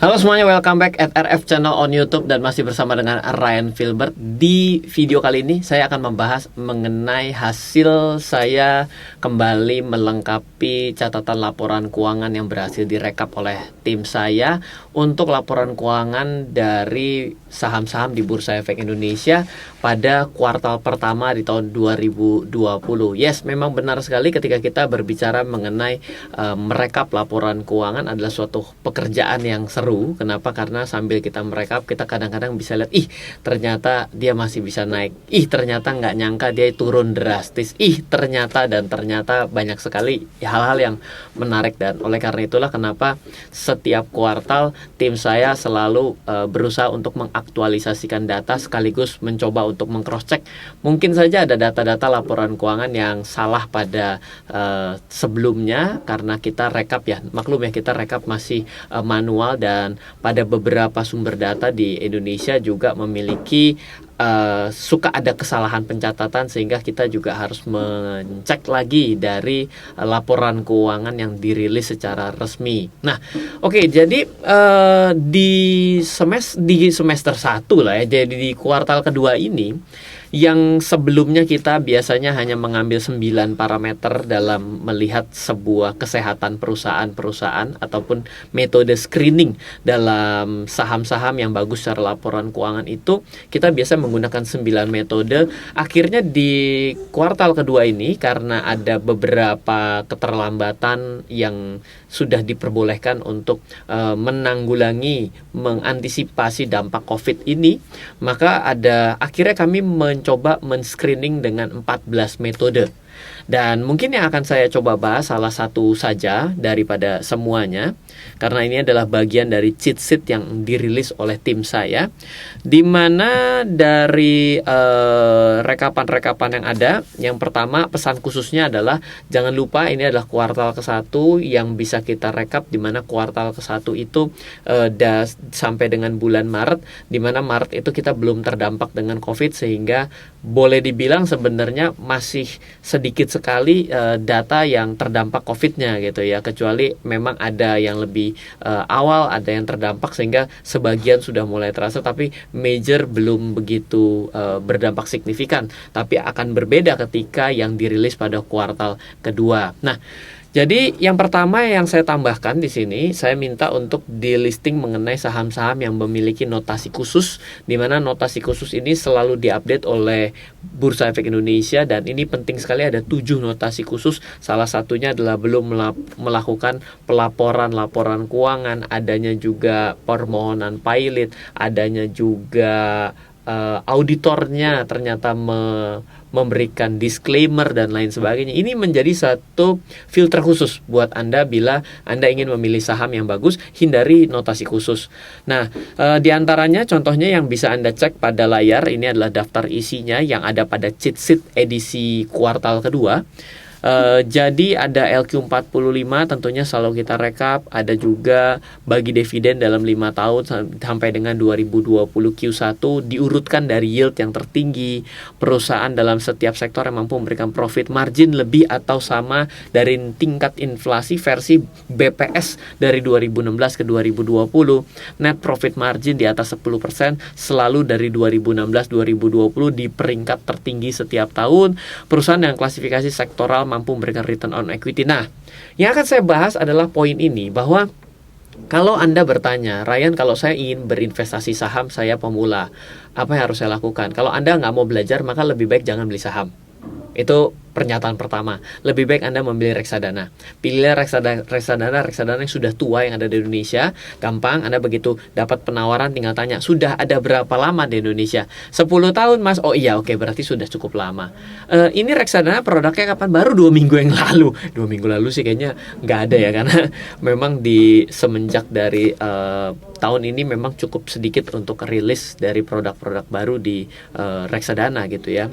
Halo semuanya, welcome back at RF Channel on YouTube dan masih bersama dengan Ryan Filbert. Di video kali ini saya akan membahas mengenai hasil saya kembali melengkapi catatan laporan keuangan yang berhasil direkap oleh tim saya untuk laporan keuangan dari saham-saham di Bursa Efek Indonesia pada kuartal pertama di tahun 2020. Yes, memang benar sekali ketika kita berbicara mengenai merekap laporan keuangan adalah suatu pekerjaan yang seru. Kenapa? Karena sambil kita merekap, kita kadang-kadang bisa lihat, ternyata dia masih bisa naik, ternyata nggak nyangka dia turun drastis, ternyata banyak sekali hal-hal yang menarik. Dan oleh karena itulah kenapa setiap kuartal tim saya selalu berusaha untuk mengaktualisasikan data sekaligus mencoba untuk meng-cross check. Mungkin saja ada data-data laporan keuangan yang salah pada sebelumnya karena kita rekap ya, maklum ya, kita rekap masih manual, dan pada beberapa sumber data di Indonesia juga memiliki suka ada kesalahan pencatatan, sehingga kita juga harus mencek lagi dari laporan keuangan yang dirilis secara resmi. Nah, oke, jadi di semester 1 lah ya, jadi di kuartal kedua ini, yang sebelumnya kita biasanya hanya mengambil 9 parameter dalam melihat sebuah kesehatan perusahaan ataupun metode screening dalam saham-saham yang bagus secara laporan keuangan itu, kita biasa menggunakan 9 metode. Akhirnya di kuartal kedua ini, karena ada beberapa keterlambatan yang sudah diperbolehkan untuk menanggulangi, mengantisipasi dampak COVID ini, maka akhirnya kami mencoba men-screening dengan 14 metode. Dan mungkin yang akan saya coba bahas salah satu saja daripada semuanya, karena ini adalah bagian dari cheat sheet yang dirilis oleh tim saya, di mana dari rekapan-rekapan yang ada, yang pertama pesan khususnya adalah jangan lupa ini adalah kuartal ke-1 yang bisa kita rekap, di mana kuartal ke-1 itu sampai dengan bulan Maret, di mana Maret itu kita belum terdampak dengan COVID, sehingga boleh dibilang sebenarnya masih sedikit sekali data yang terdampak COVID-nya gitu ya, kecuali memang ada yang lebih awal, ada yang terdampak sehingga sebagian sudah mulai terasa, tapi major belum begitu berdampak signifikan, tapi akan berbeda ketika yang dirilis pada kuartal kedua. Nah, jadi yang pertama yang saya tambahkan di sini, saya minta untuk di listing mengenai saham-saham yang memiliki notasi khusus, di mana notasi khusus ini selalu diupdate oleh Bursa Efek Indonesia, dan ini penting sekali, ada 7 notasi khusus. Salah satunya adalah belum melakukan laporan keuangan, adanya juga permohonan pilot, adanya juga auditornya ternyata memberikan disclaimer dan lain sebagainya. Ini menjadi satu filter khusus buat Anda bila Anda ingin memilih saham yang bagus, hindari notasi khusus. Nah, di antaranya contohnya yang bisa Anda cek pada layar, ini adalah daftar isinya yang ada pada cheat sheet edisi kuartal kedua. Jadi ada LQ45 tentunya selalu kita rekap, ada juga bagi dividen dalam 5 tahun sampai dengan 2020 Q1 diurutkan dari yield yang tertinggi, perusahaan dalam setiap sektor yang mampu memberikan profit margin lebih atau sama dari tingkat inflasi versi BPS dari 2016 ke 2020, net profit margin di atas 10% selalu dari 2016-2020 di peringkat tertinggi setiap tahun, perusahaan yang klasifikasi sektoral mampu memberikan return on equity. Nah, yang akan saya bahas adalah poin ini, bahwa kalau Anda bertanya, Ryan, kalau saya ingin berinvestasi saham, saya pemula, apa yang harus saya lakukan? Kalau Anda nggak mau belajar, maka lebih baik jangan beli saham. Itu pernyataan pertama. Lebih baik Anda memilih reksadana. Pilihlah reksadana yang sudah tua yang ada di Indonesia. Gampang, Anda begitu dapat penawaran tinggal tanya, sudah ada berapa lama di Indonesia? 10 tahun mas? Oh iya, oke, berarti sudah cukup lama. Ini reksadana produknya kapan? Baru 2 minggu yang lalu. 2 minggu lalu sih kayaknya nggak ada ya, karena memang di semenjak dari tahun ini memang cukup sedikit untuk rilis dari produk-produk baru di reksadana gitu ya.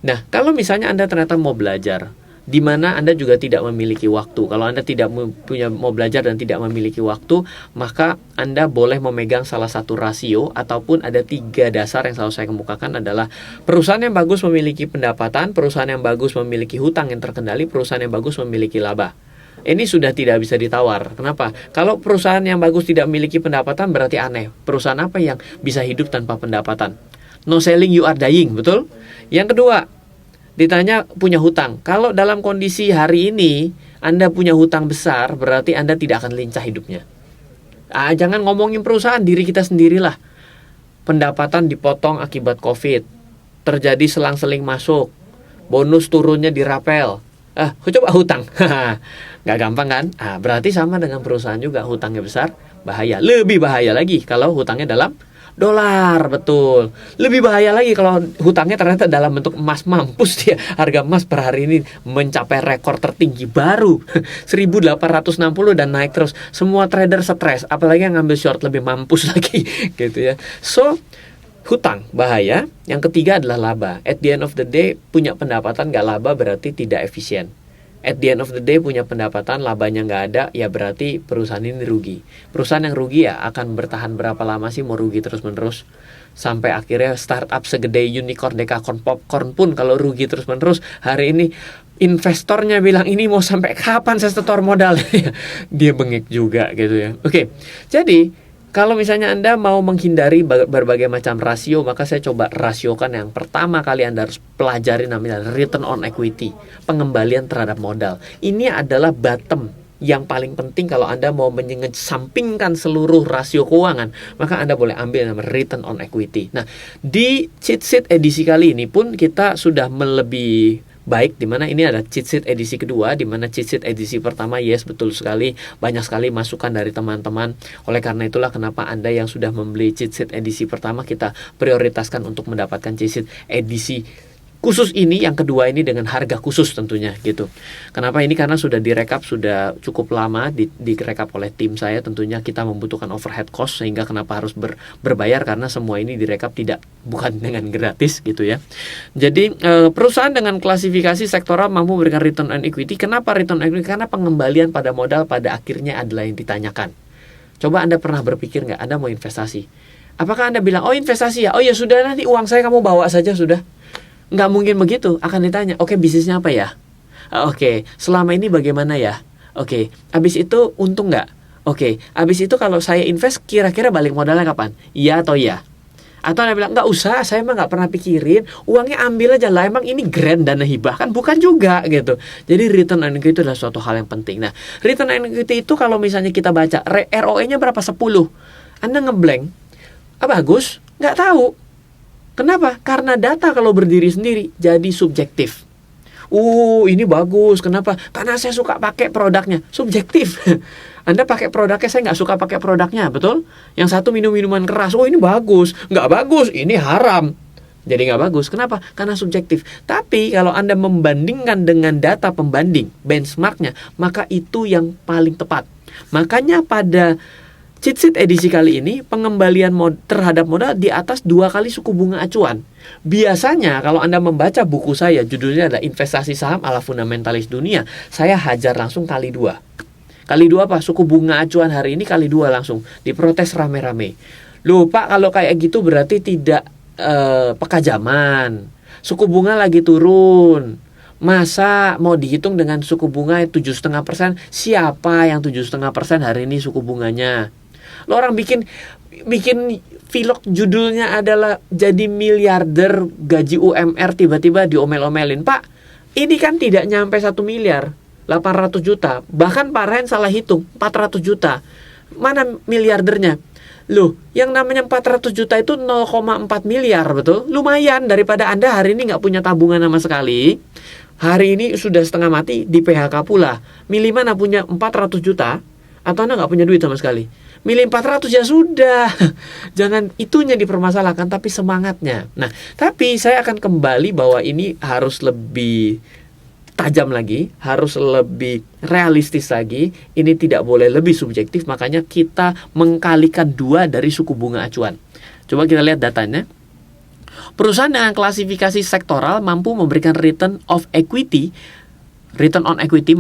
Nah, kalau misalnya Anda ternyata mau belajar, di mana Anda juga tidak memiliki waktu. Kalau Anda tidak mau belajar dan tidak memiliki waktu, maka Anda boleh memegang salah satu rasio, ataupun ada 3 dasar yang selalu saya kemukakan adalah perusahaan yang bagus memiliki pendapatan, perusahaan yang bagus memiliki hutang yang terkendali, perusahaan yang bagus memiliki laba. Ini sudah tidak bisa ditawar. Kenapa? Kalau perusahaan yang bagus tidak memiliki pendapatan berarti aneh. Perusahaan apa yang bisa hidup tanpa pendapatan? No selling, you are dying, betul? Yang kedua, ditanya punya hutang. Kalau dalam kondisi hari ini Anda punya hutang besar, berarti Anda tidak akan lincah hidupnya. Jangan ngomongin perusahaan, diri kita sendirilah. Pendapatan dipotong akibat COVID, terjadi selang-seling masuk, bonus turunnya dirapel. Coba hutang. Nggak gampang kan? Berarti sama dengan perusahaan juga, hutangnya besar, bahaya. Lebih bahaya lagi kalau hutangnya dalam dolar, betul. Lebih bahaya lagi kalau hutangnya ternyata dalam bentuk emas. Mampus dia. Harga emas per hari ini mencapai rekor tertinggi baru 1860 dan naik terus. Semua trader stres, apalagi yang ngambil short lebih mampus lagi gitu ya. So, hutang bahaya. Yang ketiga adalah laba. At the end of the day, punya pendapatan gak laba berarti tidak efisien. At the end of the day, punya pendapatan labanya gak ada, ya berarti perusahaan ini rugi. Perusahaan yang rugi ya akan bertahan berapa lama sih mau rugi terus-menerus? Sampai akhirnya startup segede unicorn, dekakorn, popcorn pun kalau rugi terus-menerus, hari ini investornya bilang ini mau sampai kapan saya setor modal? Dia bengek juga gitu ya. Oke, jadi kalau misalnya Anda mau menghindari berbagai macam rasio, maka saya coba rasiokan yang pertama kali Anda harus pelajari, namanya return on equity, pengembalian terhadap modal. Ini adalah bottom yang paling penting kalau Anda mau mengesampingkan seluruh rasio keuangan, maka Anda boleh ambil nama return on equity. Nah, di cheat sheet edisi kali ini pun kita sudah melebihi baik, dimana ini ada cheat sheet edisi kedua, dimana cheat sheet edisi pertama, yes betul sekali, banyak sekali masukan dari teman-teman. Oleh karena itulah kenapa Anda yang sudah membeli cheat sheet edisi pertama, kita prioritaskan untuk mendapatkan cheat sheet edisi khusus ini, yang kedua ini dengan harga khusus tentunya gitu. Kenapa ini? Karena sudah direkap, sudah cukup lama direkap oleh tim saya. Tentunya kita membutuhkan overhead cost, sehingga kenapa harus berbayar, karena semua ini direkap bukan dengan gratis gitu ya. Jadi perusahaan dengan klasifikasi sektoral mampu memberikan return on equity. Kenapa return on equity? Karena pengembalian pada modal pada akhirnya adalah yang ditanyakan. Coba Anda pernah berpikir nggak Anda mau investasi? Apakah Anda bilang, oh investasi ya, oh ya sudah, nanti uang saya kamu bawa saja sudah? Nggak mungkin begitu. Akan ditanya, oke, bisnisnya apa ya? Oke, selama ini bagaimana ya? Oke, habis itu untung nggak? Oke, habis itu kalau saya invest kira-kira balik modalnya kapan? Iya atau ya? Atau Anda bilang, nggak usah, saya emang nggak pernah pikirin, uangnya ambil aja lah, emang ini grant dana hibah kan? Bukan juga gitu. Jadi return on equity itu adalah suatu hal yang penting. Nah, return on equity itu kalau misalnya kita baca ROE-nya berapa? 10. Anda ngeblank, bagus? Nggak tahu. Kenapa? Karena data kalau berdiri sendiri jadi subjektif. Ini bagus. Kenapa? Karena saya suka pakai produknya. Subjektif. Anda pakai produknya, saya nggak suka pakai produknya, betul? Yang satu minum minuman keras, ini bagus. Nggak bagus, ini haram. Jadi nggak bagus. Kenapa? Karena subjektif. Tapi kalau Anda membandingkan dengan data pembanding, benchmarknya, maka itu yang paling tepat. Makanya pada cheat sheet edisi kali ini, pengembalian terhadap modal di atas 2 kali suku bunga acuan. Biasanya kalau Anda membaca buku saya, judulnya adalah Investasi Saham ala Fundamentalis Dunia, saya hajar langsung kali 2. Kali 2 apa? Suku bunga acuan hari ini kali 2 langsung. Diprotes rame-rame. Loh Pak, kalau kayak gitu berarti tidak peka zaman. Suku bunga lagi turun. Masa mau dihitung dengan suku bunga 7,5%? Siapa yang 7,5% hari ini suku bunganya? Lo orang bikin vlog judulnya adalah jadi miliarder gaji UMR, tiba-tiba diomel-omelin. Pak, ini kan tidak nyampe 1 miliar, 800 juta. Bahkan Pak Ren salah hitung, 400 juta. Mana miliardernya? Loh, yang namanya 400 juta itu 0,4 miliar, betul? Lumayan daripada Anda hari ini nggak punya tabungan sama sekali. Hari ini sudah setengah mati, di PHK pula. Milih mana, punya 400 juta atau Anda nggak punya duit sama sekali? Milih 400 ya sudah. Jangan itunya dipermasalahkan, tapi semangatnya. Nah, tapi saya akan kembali bahwa ini harus lebih tajam lagi, harus lebih realistis lagi. Ini tidak boleh lebih subjektif, makanya kita mengkalikan 2 dari suku bunga acuan. Coba kita lihat datanya. Perusahaan dengan klasifikasi sektoral mampu memberikan return of equity return on equity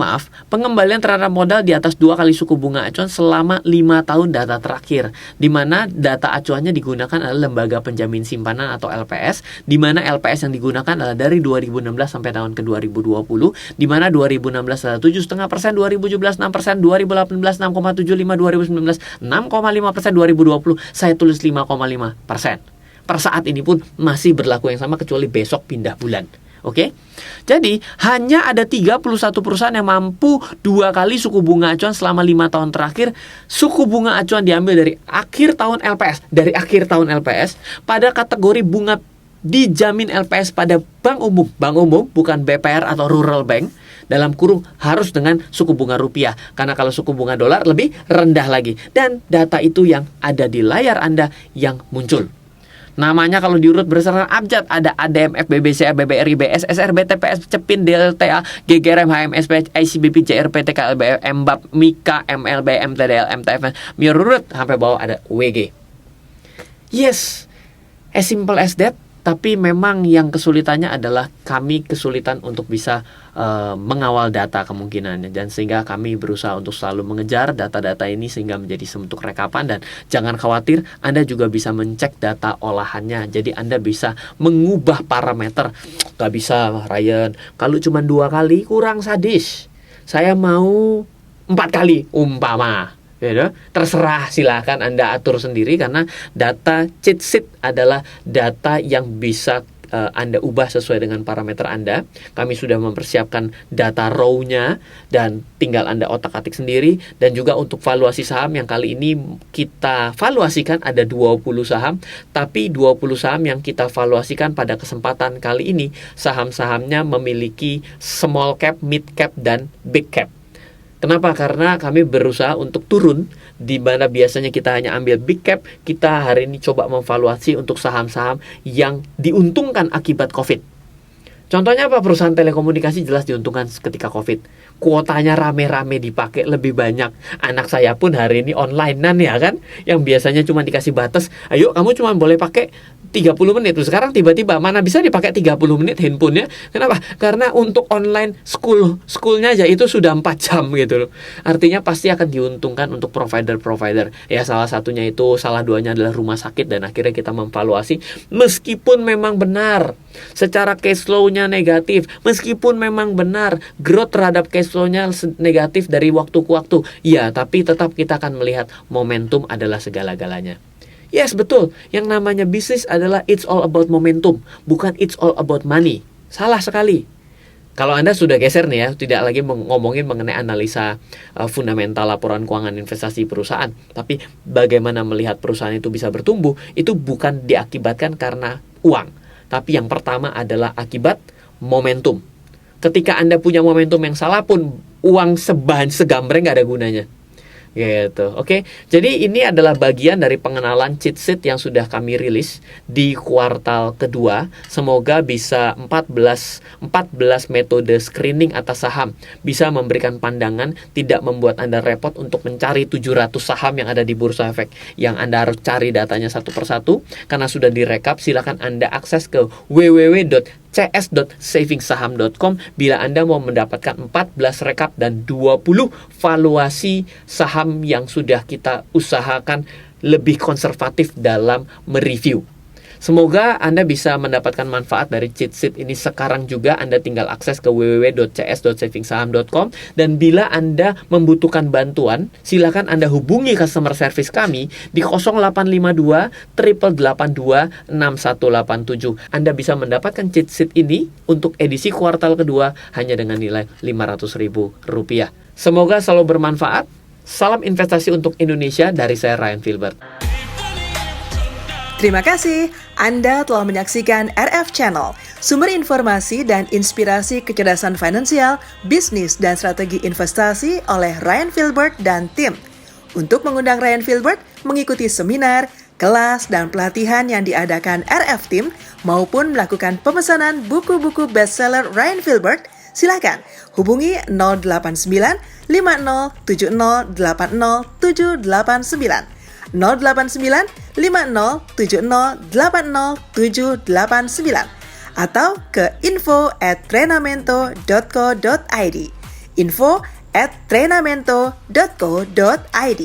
pengembalian terhadap modal di atas 2 kali suku bunga acuan selama 5 tahun data terakhir, di mana data acuannya digunakan adalah lembaga penjamin simpanan atau LPS, di mana LPS yang digunakan adalah dari 2016 sampai tahun ke 2020, di mana 2016 adalah 7,5%, 2017 6%, 2018 6,75%, 2019 6,5%, 2020 saya tulis 5,5%. Per saat ini pun masih berlaku yang sama kecuali besok pindah bulan. Oke, jadi hanya ada 31 perusahaan yang mampu 2 kali suku bunga acuan selama 5 tahun terakhir. Suku bunga acuan diambil dari akhir tahun LPS, pada kategori bunga dijamin LPS pada bank umum bukan BPR atau rural bank, dalam kurung harus dengan suku bunga rupiah, karena kalau suku bunga dolar lebih rendah lagi. Dan data itu yang ada di layar Anda yang muncul. Namanya kalau diurut berdasarkan abjad, ada ADMF, BBCA, BBRI, BSSR, BTPS, CEPIN, DLTA, GGRM, HMSP, ICBP, JRPT, KLB, MBAP, MIKA, MLB, MTDL, MTF, menurut sampai bawah ada WG. Yes, as simple as that. Tapi memang yang kesulitannya adalah kami kesulitan untuk bisa mengawal data kemungkinannya, dan sehingga kami berusaha untuk selalu mengejar data-data ini sehingga menjadi sebentuk rekapan. Dan jangan khawatir, Anda juga bisa mencek data olahannya. Jadi Anda bisa mengubah parameter. Gak bisa, Ryan, kalau cuma 2 kali kurang sadis, saya mau 4 kali umpama. Terserah, silakan Anda atur sendiri, karena data cheat sheet adalah data yang bisa Anda ubah sesuai dengan parameter Anda. Kami sudah mempersiapkan data raw-nya dan tinggal Anda otak-atik sendiri. Dan juga untuk valuasi saham yang kali ini kita valuasikan ada 20 saham, tapi 20 saham yang kita valuasikan pada kesempatan kali ini saham-sahamnya memiliki small cap, mid cap, dan big cap. Kenapa? Karena kami berusaha untuk turun, di mana biasanya kita hanya ambil big cap. Kita hari ini coba memvaluasi untuk saham-saham yang diuntungkan akibat COVID. Contohnya apa? Perusahaan telekomunikasi jelas diuntungkan ketika COVID. Kuotanya rame-rame dipakai lebih banyak. Anak saya pun hari ini online-an ya kan, yang biasanya cuma dikasih batas, ayo kamu cuma boleh pakai 30 menit. Sekarang tiba-tiba mana bisa dipakai 30 menit handphonenya. Kenapa? Karena untuk online schoolnya aja itu sudah 4 jam gitu loh. Artinya pasti akan diuntungkan untuk provider-provider. Ya salah satunya itu, salah duanya adalah rumah sakit. Dan akhirnya kita memvaluasi, meskipun memang benar secara cash flow-nya negatif, meskipun memang benar growth terhadap cash flow-nya negatif dari waktu ke waktu, ya tapi tetap kita akan melihat momentum adalah segala-galanya. Yes, betul. Yang namanya bisnis adalah it's all about momentum, bukan it's all about money. Salah sekali. Kalau Anda sudah geser nih ya, tidak lagi ngomongin mengenai analisa fundamental laporan keuangan investasi perusahaan, tapi bagaimana melihat perusahaan itu bisa bertumbuh, itu bukan diakibatkan karena uang, tapi yang pertama adalah akibat momentum. Ketika Anda punya momentum yang salah pun, uang segambreng nggak ada gunanya. Gitu, oke. Jadi ini adalah bagian dari pengenalan cheat sheet yang sudah kami rilis di kuartal kedua. Semoga bisa 14 metode screening atas saham bisa memberikan pandangan, tidak membuat Anda repot untuk mencari 700 saham yang ada di Bursa Efek, yang Anda harus cari datanya satu persatu. Karena sudah direkap, silakan Anda akses ke www.cs.savingsaham.com bila Anda mau mendapatkan 14 rekap dan 20 valuasi saham yang sudah kita usahakan lebih konservatif dalam mereview. Semoga Anda bisa mendapatkan manfaat dari cheat sheet ini sekarang juga. Anda tinggal akses ke www.cs.savingsaham.com, dan bila Anda membutuhkan bantuan, silakan Anda hubungi customer service kami di 0852 882 6187. Anda bisa mendapatkan cheat sheet ini untuk edisi kuartal kedua hanya dengan nilai Rp500.000. Semoga selalu bermanfaat. Salam investasi untuk Indonesia dari saya, Ryan Filbert. Terima kasih Anda telah menyaksikan RF Channel, sumber informasi dan inspirasi kecerdasan finansial, bisnis, dan strategi investasi oleh Ryan Filbert dan tim. Untuk mengundang Ryan Filbert mengikuti seminar, kelas, dan pelatihan yang diadakan RF Team, maupun melakukan pemesanan buku-buku bestseller Ryan Filbert, silakan hubungi 089 5070 80789. 089 5070 80789 atau ke info@trenamento.co.id. info@trenamento.co.id.